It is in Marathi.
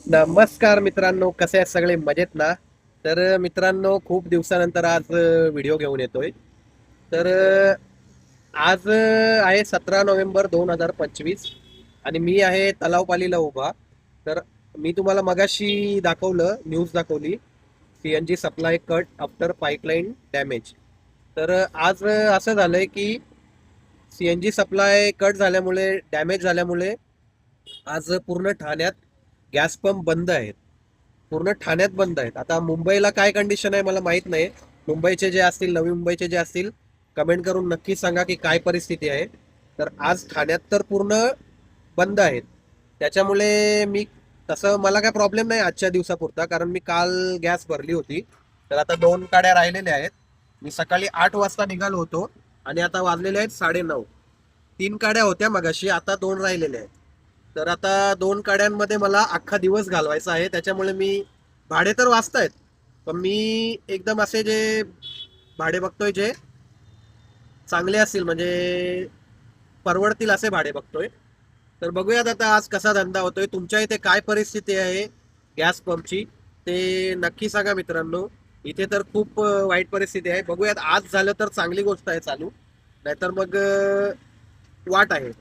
नमस्कार मित्रांनो, कसे आहेत सगळे मजेत ना? तर मित्रांनो, खूप दिवसानंतर आज व्हिडिओ घेऊन येतोय. तर आज आहे 17 नोव्हेंबर 2025 आणि मी आहे तलावपालीला उभा. तर मी तुम्हाला मगाशी दाखवलं, न्यूज दाखवली, CNG supply cut after pipeline damage. तर आज असं झालंय की सीएनजी सप्लाय कट झाल्यामुळे, डॅमेज झाल्यामुळे आज पूर्ण ठाण्यात गॅस पंप बंद आहेत. पूर्ण ठाण्यात बंद आहेत. आता मुंबईला काय कंडिशन आहे मला माहित नाही. मुंबईचे जे असतील, नवी मुंबईचे जे असतील, कमेंट करून नक्की सांगा की काय परिस्थिती आहे. तर आज ठाण्यात तर पूर्ण बंद आहेत. त्याच्यामुळे मी, तसं मला काय प्रॉब्लेम नाही आजच्या दिवसापुरता, कारण मी काल गॅस भरली होती. तर आता 2 गाड्या राहिलेल्या आहेत. मी सकाळी 8 वाजता निघालो होतो आणि आता वाजलेले आहेत 9:30. 3 गाड्या होत्या मगाशी, आता 2 राहिलेल्या आहेत. तर आता 2 गाड्यांमध्ये मला अख्खा दिवस घालवायचा आहे. त्याच्यामुळे मी, भाडे तर वाचतायत, पण मी एकदम असे जे भाडे बघतोय जे चांगले असतील, म्हणजे परवडतील असे भाडे बघतोय. तर बघूयात आता आज कसा धंदा होतोय. तुमच्या इथे काय परिस्थिती आहे गॅस पंपची ते नक्की सांगा मित्रांनो. इथे तर खूप वाईट परिस्थिती आहे. बघूयात, आज झालं तर चांगली गोष्ट आहे चालू, नाहीतर मग वाट आहे.